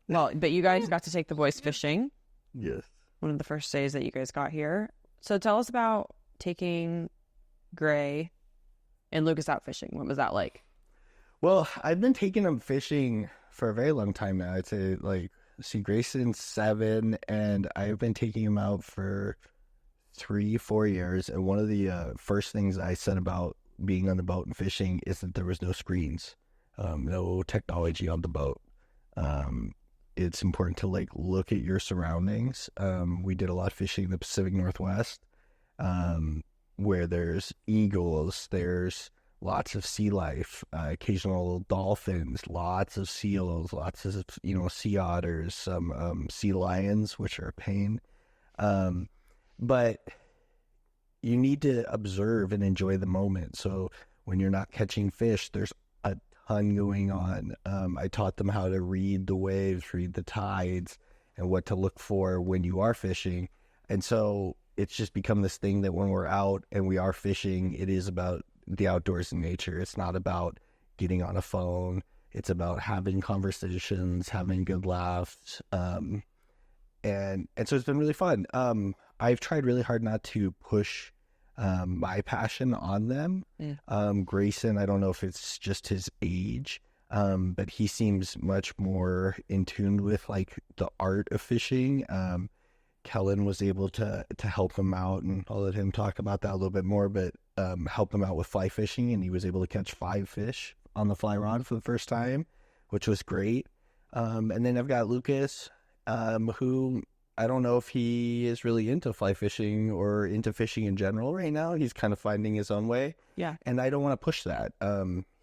Well, but you guys got to take the boys fishing. Yes. One of the first days that you guys got here. So tell us about taking Gray and Lucas out fishing. What was that like? Well, I've been taking them fishing for a very long time now. I'd say, like, see, Grayson's 7, and I've been taking him out for 3-4 years. And one of the first things I said about being on the boat and fishing is that there was no screens, no technology on the boat. It's important to, like, look at your surroundings. We did a lot of fishing in the Pacific Northwest, where there's eagles, there's lots of sea life, occasional dolphins, lots of seals, lots of, sea otters, some sea lions, which are a pain. But you need to observe and enjoy the moment. So when you're not catching fish, there's a ton going on. I taught them how to read the waves, read the tides, and what to look for when you are fishing. And so it's just become this thing that when we're out and we are fishing, it is about the outdoors and nature. It's not about getting on a phone. It's about having conversations, having good laughs. And so it's been really fun. I've tried really hard not to push my passion on them. Grayson, I don't know if it's just his age, but he seems much more in tune with, like, the art of fishing. Kellen was able to help him out, and I'll let him talk about that a little bit more, but help him out with fly fishing, and he was able to catch 5 fish on the fly rod for the first time, which was great. And then I've got Lucas, who I don't know if he is really into fly fishing or into fishing in general right now. He's kind of finding his own way. Yeah. And I don't want to push that.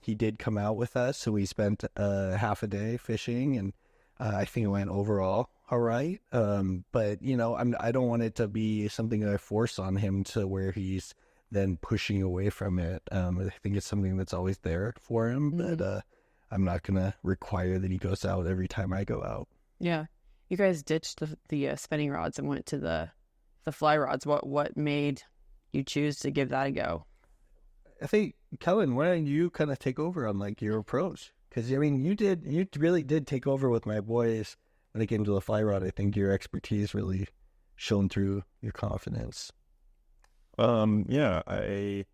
He did come out with us, so we spent half a day fishing, and I think it went overall all right. But, I don't want it to be something that I force on him to where he's then pushing away from it. I think it's something that's always there for him, but I'm not going to require that he goes out every time I go out. Yeah. You guys ditched the spinning rods and went to the fly rods. What made you choose to give that a go? I think, Kellen, why don't you kind of take over on, like, your approach? Because, you really did take over with my boys when it came to the fly rod. I think your expertise really shone through your confidence. Yeah, I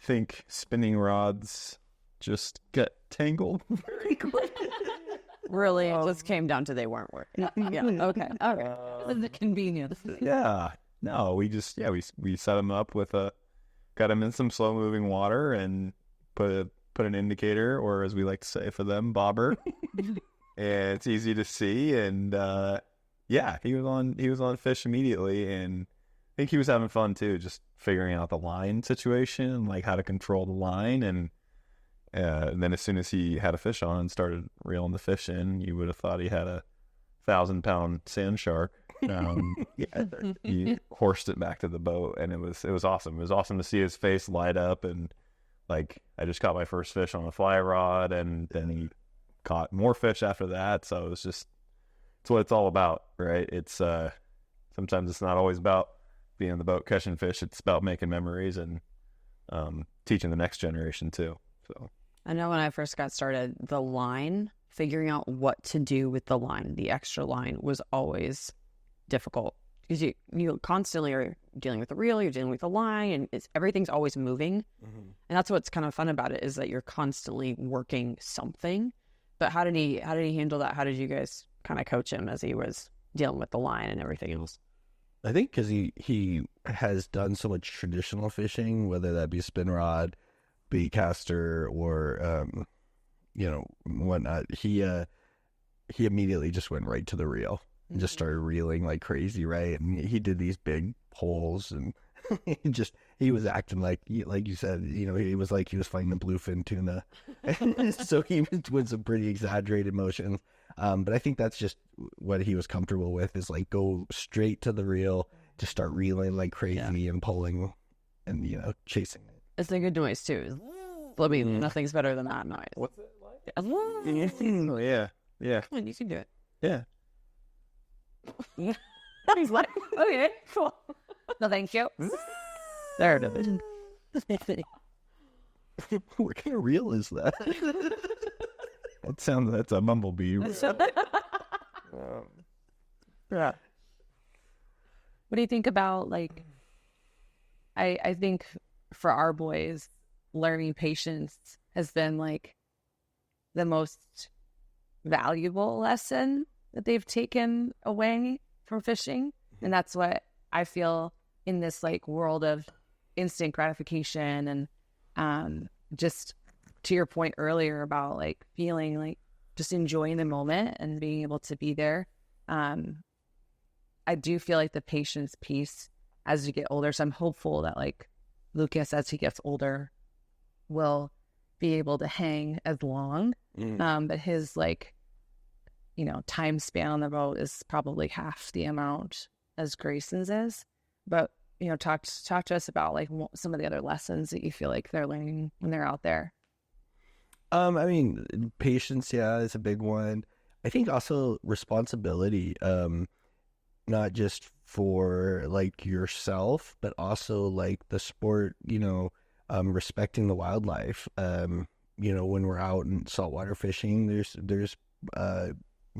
think spinning rods just get tangled very quickly. Really, it just came down to they weren't working. Yeah. Okay. All right. The convenience. Yeah. No, we set them up with got them in some slow moving water and put an indicator, or as we like to say for them, bobber. And it's easy to see. And he was on fish immediately, and I think he was having fun too, just figuring out the line situation, like how to control the line. And then as soon as he had a fish on and started reeling the fish in, you would have thought he had a 1,000-pound sand shark. He horsed it back to the boat, and it was awesome. It was awesome to see his face light up, and, like, I just caught my first fish on a fly rod, and then he caught more fish after that. So it's what it's all about, right? It's sometimes it's not always about being on the boat catching fish. It's about making memories and teaching the next generation too. So I know when I first got started, the line, figuring out what to do with the line, the extra line, was always difficult, because you constantly are dealing with the reel, you're dealing with the line, and everything's always moving. And that's what's kind of fun about it, is that you're constantly working something. But how did he handle that? How did you guys kind of coach him as he was dealing with the line and everything else? I think because he has done so much traditional fishing, whether that be spin rod, bait caster, or whatnot, he immediately just went right to the reel and just started reeling like crazy, right? And he did these big poles, and he was acting like you said, he was like he was fighting a bluefin tuna. So he was doing some pretty exaggerated motions. But I think that's just what he was comfortable with, is like go straight to the reel, just start reeling like crazy and pulling and, chasing it. It's a good noise too. I mean, nothing's better than that noise. what's it like? Oh, Yeah. come on, you can do it. Yeah. He's like, okay, cool. No, thank you. There it is. What kind of reel is that? That's a bumblebee. Yeah. What do you think about, like, I think for our boys, learning patience has been like the most valuable lesson that they've taken away from fishing. And that's what I feel in this like world of instant gratification. And just to your point earlier about like feeling like just enjoying the moment and being able to be there. I do feel like the patience piece as you get older. So I'm hopeful that like Lucas, as he gets older, will be able to hang as long. But his like, time span on the boat is probably half the amount as Grayson's is. But, talk to us about like some of the other lessons that you feel like they're learning when they're out there. I mean, patience, is a big one. I think also responsibility, not just for like yourself, but also like the sport, respecting the wildlife. When we're out in saltwater fishing, there's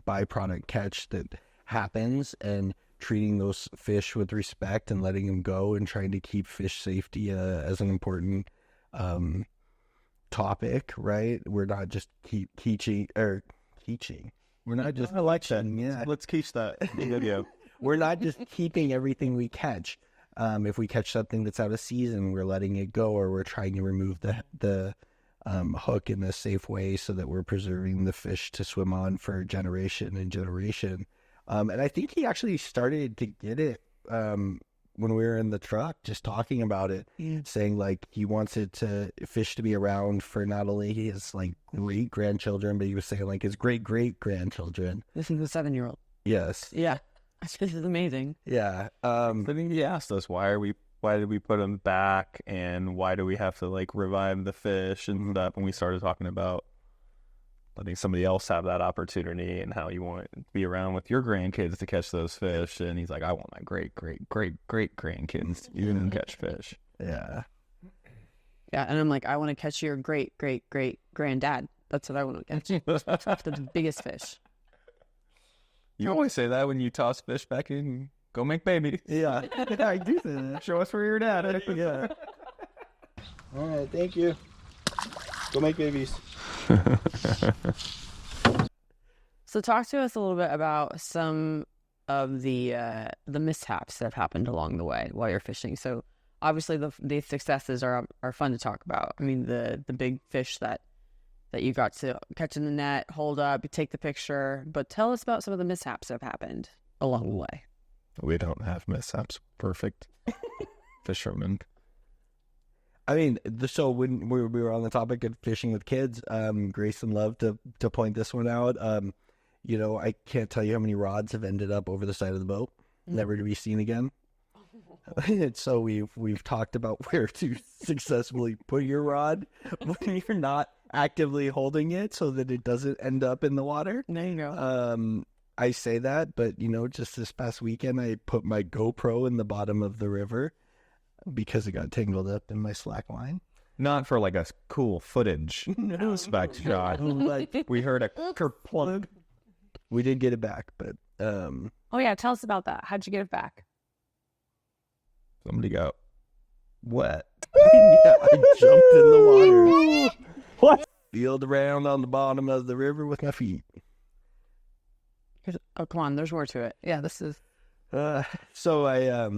byproduct catch that happens, and treating those fish with respect and letting them go and trying to keep fish safety as an important topic, right? We're not just teaching. We're not just. I like that. Yeah. Let's teach that video. We're not just keeping everything we catch. If we catch something that's out of season, we're letting it go, or we're trying to remove the hook in a safe way so that we're preserving the fish to swim on for generation and generation. And I think he actually started to get it when we were in the truck, just talking about it, saying like he wants fish to be around for not only his like great grandchildren, but he was saying like his great great grandchildren. This is the 7-year-old. Yes. Yeah. This is amazing. Yeah. I think he asked us why did we put him back, and why do we have to like revive the fish and stuff? And we started talking about letting somebody else have that opportunity and how you want to be around with your grandkids to catch those fish. And he's like, I want my great great great great grandkids to even catch fish. Yeah. Yeah, and I'm like, I want to catch your great great great granddad. That's what I want to catch. The biggest fish. You always say that when you toss fish back in, go make babies. Yeah. I do say that. Show us where your dad. Yeah. All right, thank you. Go make babies. So talk to us a little bit about some of the mishaps that have happened along the way while you're fishing. So obviously the successes are fun to talk about. I mean, the big fish that you got to catch in the net, hold up, take the picture. But tell us about some of the mishaps that have happened along the way. We don't have mishaps. Perfect fishermen. I mean, so when we were on the topic of fishing with kids, Grayson loved to point this one out. I can't tell you how many rods have ended up over the side of the boat, never to be seen again. And so we've talked about where to successfully put your rod when you're not actively holding it, so that it doesn't end up in the water. There you go. I say that, but just this past weekend, I put my GoPro in the bottom of the river because it got tangled up in my slack line. Not for like a cool footage aspect shot. We heard a kerplunk. We did get it back, but Oh yeah, tell us about that. How'd you get it back? Somebody got wet. yeah, I jumped in the water. What? Peeled around on the bottom of the river with my feet. Oh, come on. There's more to it. Yeah, this is... So I,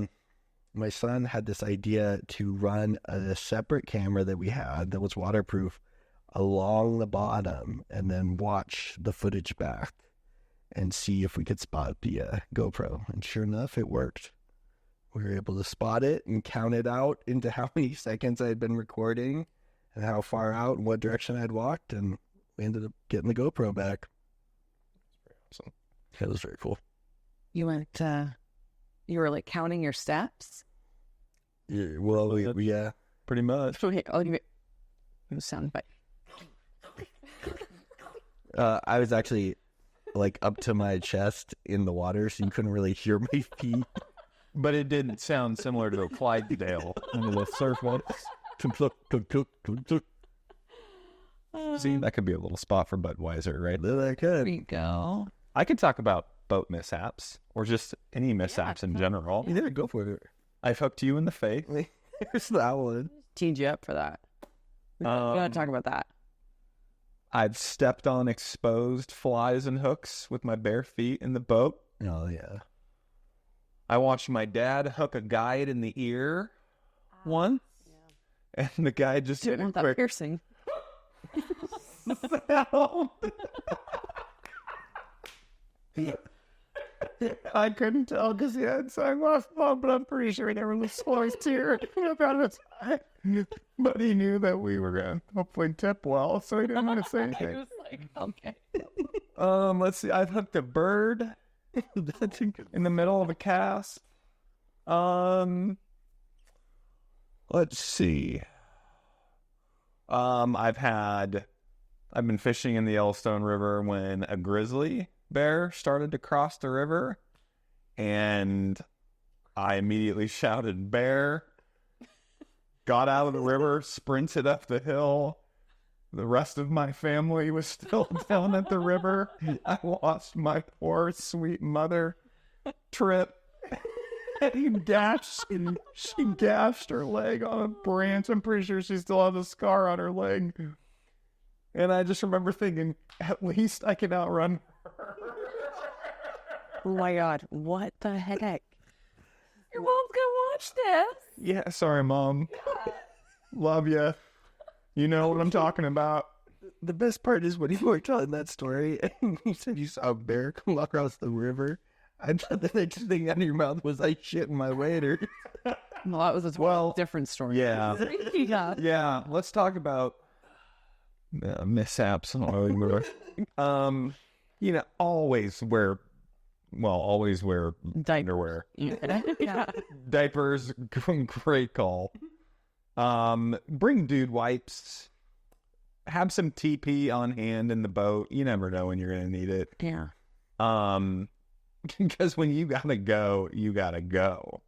my son had this idea to run a separate camera that we had that was waterproof along the bottom and then watch the footage back and see if we could spot the GoPro. And sure enough, it worked. We were able to spot it and count it out into how many seconds I had been recording and how far out and what direction I'd walked, and we ended up getting the GoPro back. Awesome. That was very cool. You went, you were like counting your steps? Yeah, well, yeah. Pretty much. You sound bite. I was actually like up to my chest in the water, so you couldn't really hear my feet. But it didn't sound similar to a Clydesdale under the surfboard. See, that could be a little spot for Budweiser, right? There I could. There you go. I could talk about boat mishaps or just any mishaps in general. You didn't go for it. I've hooked you in the face. Here's that one. Teed you up for that. We gotta talk about that. I've stepped on exposed flies and hooks with my bare feet in the boat. Oh, yeah. I watched my dad hook a guide in the ear once, and the guy just did Didn't a want that quick piercing. sound. I couldn't tell because he had sunglasses on, but I'm pretty sure he never was supposed to about it. But he knew that we were going to hopefully tip well, so he didn't want to say I anything. was like, okay. Let's see. I've hooked a bird in the middle of a cast. Let's see. I've been fishing in the Yellowstone River when a grizzly bear started to cross the river, and I immediately shouted bear, got out of the river, sprinted up the hill. The rest of my family was still down at the river. I lost my poor sweet mother Trip. And she gashed her leg on a branch. I'm pretty sure she still has a scar on her leg. And I just remember thinking, at least I can outrun her. Oh my God. What the heck? Your mom's gonna watch this. Yeah, sorry, Mom. Love ya. You know what I'm talking about. The best part is when you were telling that story and you said you saw a bear come across the river. I thought the next thing out of your mouth was I shit in my waiter. Well, that was a different story. Yeah. Yeah, let's talk about mishaps on oily river. Always wear underwear. Yeah. Diapers, great call. Bring dude wipes. Have some TP on hand in the boat. You never know when you're going to need it. Yeah. Because when you gotta go, you gotta go.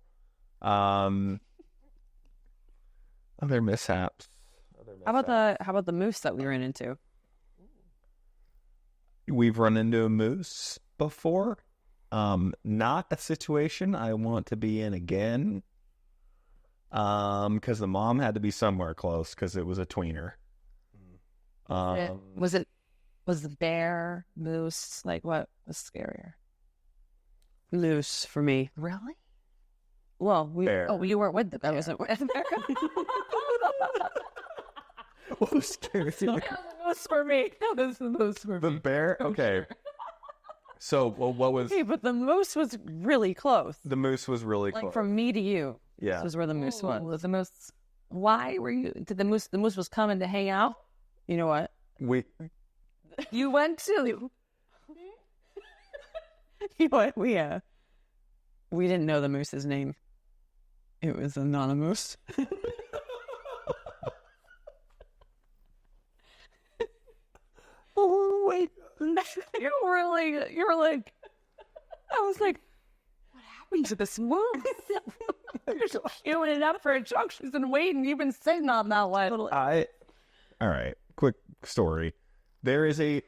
Other mishaps. How about the moose that we ran into? We've run into a moose before. Not a situation I want to be in again. Because the mom had to be somewhere close because it was a tweener. Was the bear, moose, like what was scarier? Moose for me. Really? Well, Bear. Oh, you weren't with the bear. I wasn't with the bear. What was scary? Moose for me. No, this is the moose for The me. bear? Okay. So, what was... Hey, but the moose was really close. The moose was really Like close. from me to you. Yeah. This was where the moose was. Was the moose? Why were you? Did the moose? The moose was coming to hang out. You know what? You went to. You know what? We didn't know the moose's name. It was anonymous. Oh wait! You were like. I was like, what happened to this moose? You're just queuing it up for instructions and waiting. You've been sitting on that one. All right. Quick story. There is I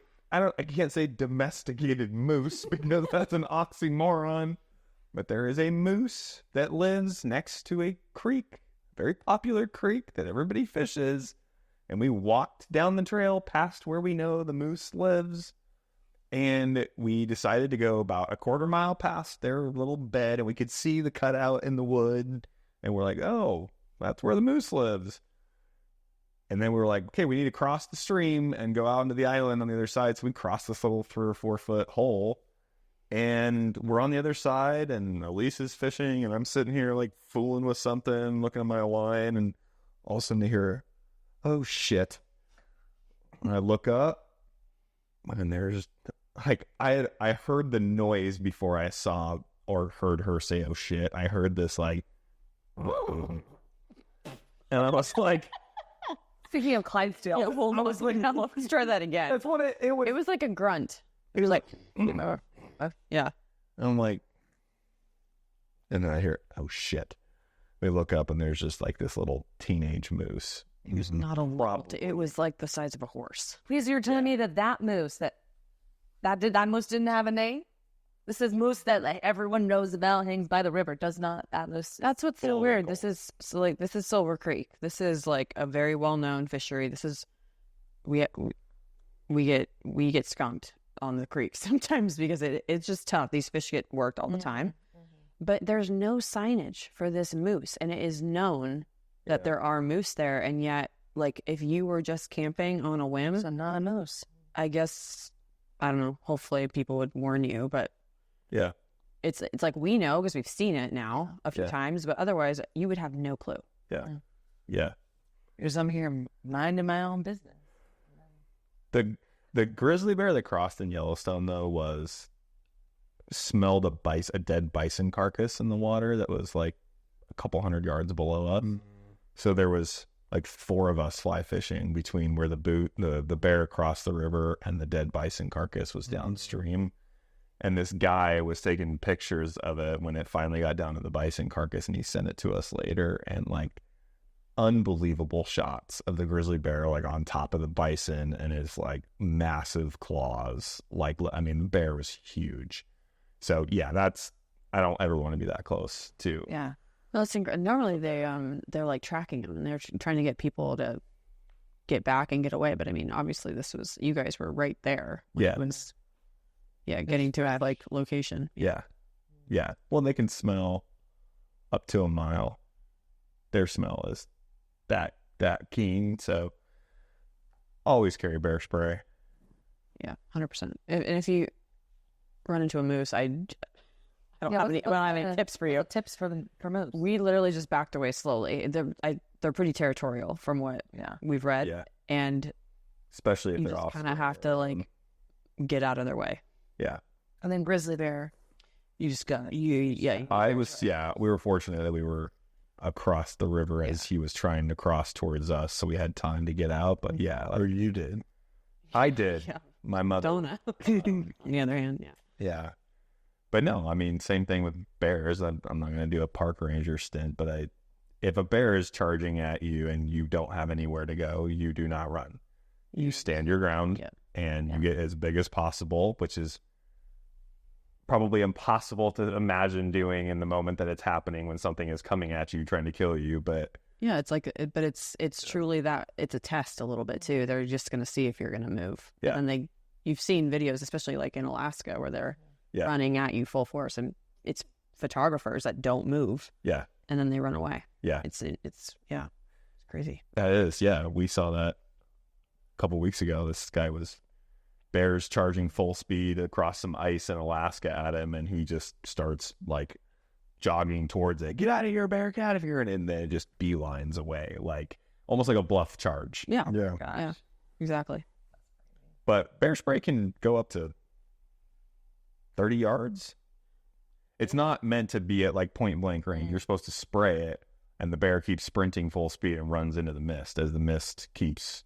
can't say domesticated moose because that's an oxymoron, but there is a moose that lives next to a creek, very popular creek that everybody fishes. And we walked down the trail past where we know the moose lives. And we decided to go about a quarter mile past their little bed, and we could see the cutout in the wood. And we're like, oh, that's where the moose lives. And then we were like, okay, we need to cross the stream and go out into the island on the other side. So we crossed this little 3 or 4 foot hole. And we're on the other side, and Alysse is fishing, and I'm sitting here like fooling with something, looking at my line, and all of a sudden I hear, oh shit. And I look up, and there's like, I heard the noise before I saw or heard her say, oh shit. I heard this like, and I was like, Speaking of Clydesdale, Yeah, well, I was like, let's try that again. that's what it was. It was like a grunt. It was like, yeah. And I'm like, and then I hear, oh shit. We look up, and there's just like this little teenage moose. It was not a lot. It was like the size of a horse. please, you're telling me that moose, that moose didn't have a name? This is moose that like everyone knows about, hangs by the river. Does not that moose? That's what's so weird. This is Silver Creek. This is like a very well known fishery. This is we get skunked on the creek sometimes because it's just tough. These fish get worked all the time. But there's no signage for this moose, and it is known that there are moose there, and yet, like, if you were just camping on a whim, It's not a moose. I guess, I don't know, hopefully people would warn you, but Yeah. it's like we know because we've seen it now a few times, but otherwise you would have no clue. Yeah. Yeah. Because I'm here minding my own business. The grizzly bear that crossed in Yellowstone, though, smelled a dead bison carcass in the water that was like a couple hundred yards below us. So there was like 4 of us fly fishing between where the bear crossed the river and the dead bison carcass was downstream. And this guy was taking pictures of it when it finally got down to the bison carcass, and he sent it to us later. And like unbelievable shots of the grizzly bear like on top of the bison and his like massive claws. Like, I mean, the bear was huge. So yeah, I don't ever want to be that close to. Yeah. Well, normally they're like tracking them and they're trying to get people to get back and get away. But I mean, obviously you guys were right there. Yeah. It was, getting to that like location. Yeah. Yeah. Well, they can smell up to a mile. Their smell is that keen. So always carry bear spray. Yeah, 100%. And if you run into a moose, I don't have any tips for you. Tips for moose. We literally just backed away slowly. They're pretty territorial from what we've read. Yeah. And especially if you they're just off. kind of have to like get out of their way. Yeah. And then grizzly bear, you just got we were fortunate that we were across the river as he was trying to cross towards us, so we had time to get out. But or you did. I did. Yeah. My mother. Donut. On the other hand, Yeah. But no, I mean, same thing with bears. I'm not going to do a park ranger stint, but if a bear is charging at you and you don't have anywhere to go, you do not run. You stand your ground and you get as big as possible, which is probably impossible to imagine doing in the moment that it's happening when something is coming at you trying to kill you. But yeah, it's like, but it's truly that it's a test a little bit too. They're just going to see if you're going to move. Yeah. And you've seen videos, especially like in Alaska, where they're running at you full force, and it's photographers that don't move. Yeah. And then they run away. Yeah. It's crazy. That is. Yeah. We saw that a couple weeks ago. This guy was bears charging full speed across some ice in Alaska at him, and he just starts like jogging towards it. Get out of here, bear! Get out of here! And then it just beelines away, like almost like a bluff charge. Yeah. Yeah. Yeah. Exactly. But bear spray can go up to 30 yards. It's not meant to be at like point blank range. You're supposed to spray it, and the bear keeps sprinting full speed and runs into the mist as the mist keeps.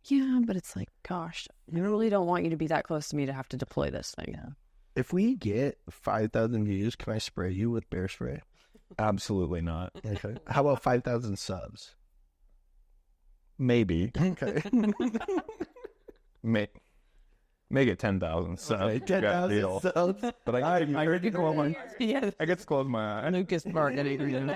Yeah, but it's like, gosh, I really don't want you to be that close to me to have to deploy this thing. Yeah. If we get 5,000 views, can I spray you with bear spray? Absolutely not. Okay. How about 5,000 subs? Maybe. Okay. Make it 10,000 subs. Okay, 10,000 subs. But I get to close my Yeah. I get to close my eye. Lucas marketing.